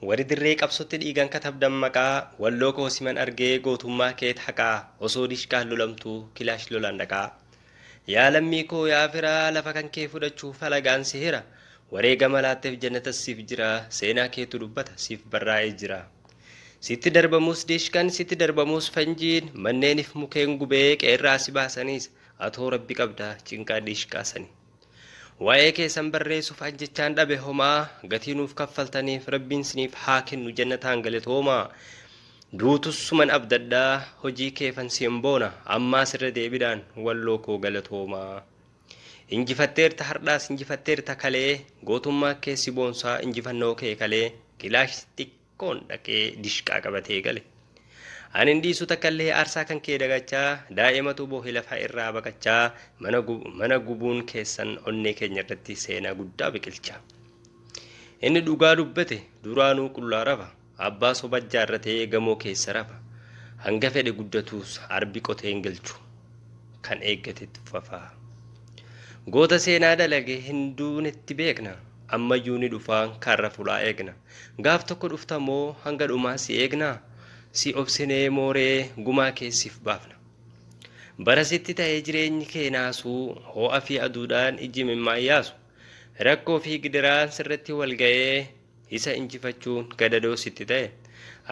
Warri dirree qabsootti dhiigan katabdan maqaa walloo koo siman argee gootummaa keet haqaa osoo dishqaan lolamtuu kilaash lolaan dhaqaa. Yaa lammii koo yaa firaa lafa kan kee fudhachuuf alagaan si hira. Wareegama laatteef jannatas siif jira seenaa keetu dubbata siif barraa'ee jira. Sitti darbamuus dishqaan sitti darbamuus fanjiin manneeniif mukeen gubee qeerraa si baasaniis atoo rabbi qabda cinqaa dishqaasani. Waa'ee keessan barreessuuf ajjechaan dhabe homaa gatii nuuf kaffaltaniif rabbiin siniif haa kennu jannataan galatoomaa. Duutus suman abdaddaa hojii keefan siin boona ammaa sirra deebidaan walloo koo galatoomaa. Injifatteerta hardhaas injifatteerta kalee gootummaa keessi boonsaa injifannoo kee kalee kilaash xiqqoon dhaqee dishqaa qabatee gale. Ani dhiisu takkallee aarsaa kan kee dagachaa daa'imatu boohi lafa irraa baqachaa mana gubuun keessan onnee keenya irratti seenaa guddaa biqilcha. Inni dhugaa dubbate duraanuu qullaa rafa abbaa soba jaarratee gamoo keessa rafa hanga fedhe guddatuus arbi qotee hin galchu kan eeggatetti fafaa. Goota seenaa dalage hinduunetti beekna ammayyuu ni dhufaan karra fulaa eegna gaaf tokko dhuftamoo hanga dhumaa si eegna. Si obsinee mooree gumaa keessiif baafna. Barasitti ta'ee jireenyi kee naasuu ho'a fi aduudhaan iji mimmaayyaasu. Rakkoo fi gidiraan sirratti wal ga'ee isa injifachuun gadadoo sitti ta'e.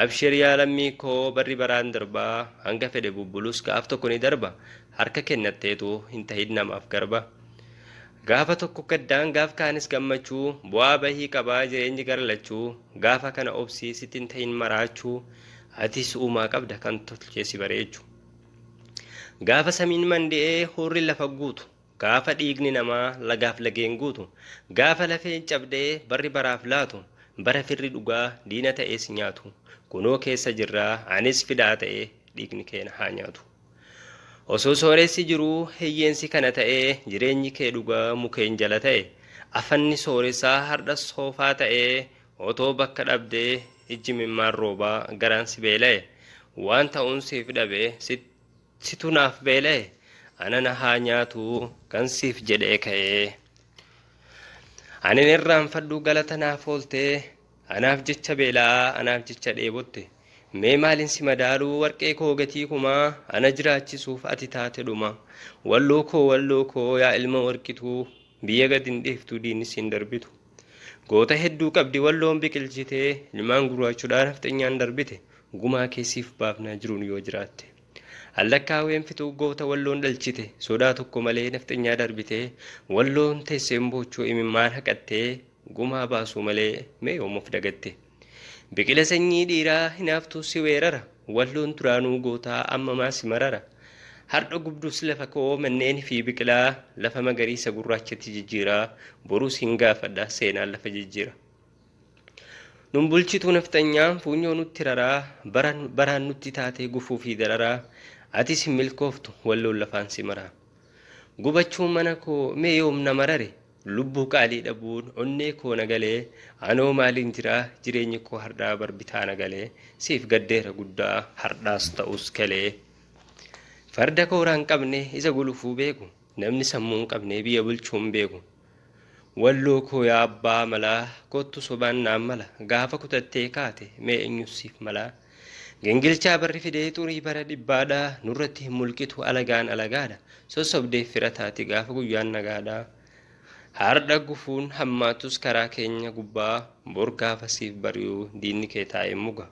Abshir yaa lammii koo barri baraan darbaa hanga fedhe bubbulus gaaf tokko ni darba. Harka kennatteetu hin tahin namaaf garba. Gaafa tokko gaddaan gaaf kaanis gammachuu bu'aa bahii qabaa jireenyi garlachuu gaafa kana obsii sitti hin tahin maraachuu. Atis uumaa qabda kan tolchee si bareechu. Gaafa samiin mandi'ee hurri lafa guutu gaafa dhiigni namaa lagaaf lageen guutu gaafa lafeen cabdee barri baraaf laatu bara firri dhugaa diina ta'ee si nyaatu kunoo keessa jirraa anis fidaa ta'ee dhiigni keenya haa nyaatu. Osoo sooressi jiruu hiyyeensi kana ta'ee jireenyi kee dhugaa mukeen jala ta'e afanni sooressaa hardha soofaa ta'ee otoo bakka dhabdee ijji mimmaan roobaa garaan si beela'e waan ta'uun siif dhabe situ naaf beela'e ana na haa nyaatu kan siif jedhee ka'ee. Ani irraanfadhu galata naaf ooltee anaaf jecha beelaa anaaf jecha dheebotte mee maalin si madaaluu warqee koo gatii kumaa ana jiraachisuuf ati taate dhuma. Walloo koo yaa ilma warqituu biyya gad hin dhiiftu diinni siin darbitu. Goota hedduu qabdi walloon biqilchitee ilmaan gurraachuudhaan nafxanyaan darbite gumaa keessiif baafnaa jiruun yoo jiraatte. Allakkaawween fituu goota walloon dhalchite sodaa tokko malee nafxanyaa darbite walloon teesseen boochoo imimmaan haqattee gumaa baasuu malee mee yoomuuf dagatte. Biqila sanyii dhiiraa hinaaftuu si weerara walloon duraanuu gootaa ammamaa si marara. Har'a gubdus lafa koo manneen fi biqilaa lafa magariisa gurraachatti jijjiiraa boruus hin gaafadha seenaan lafa jijjiira. Nun bulchituu nafxanyaan fuunyoo nutti raraa baraan nutti taatee gufuu fi dararaa atis hin milkooftu walloon lafaan si maraa. Gubachuun mana koo mee yoom na marare lubbuu qaalii dhabuun onnee koo nagalee anoo maaliin jiraa jireenyi koo hardhaa barbitaa nagalee siif gaddeera guddaa hardhaas ta'us kalee. Farda kooraan qabne isa gulufuu beeku namni sammuu qabne biyya bulchuun beeku. Walloo koo yaa abbaa malaa kottu sobaan naan mala gaafa kutattee kaate mee eenyusiif malaa. Gingilchaa barri fidee xurii bara dhibbaadhaa nurratti hin mulqitu alagaan alagaadha sossobdee fira taati gaafa guyyaan nagaadhaa. Hardha gufuun hammaatus karaa keenya gubbaa bor gaafa siif bari'uu diinni kee taa'ee muga.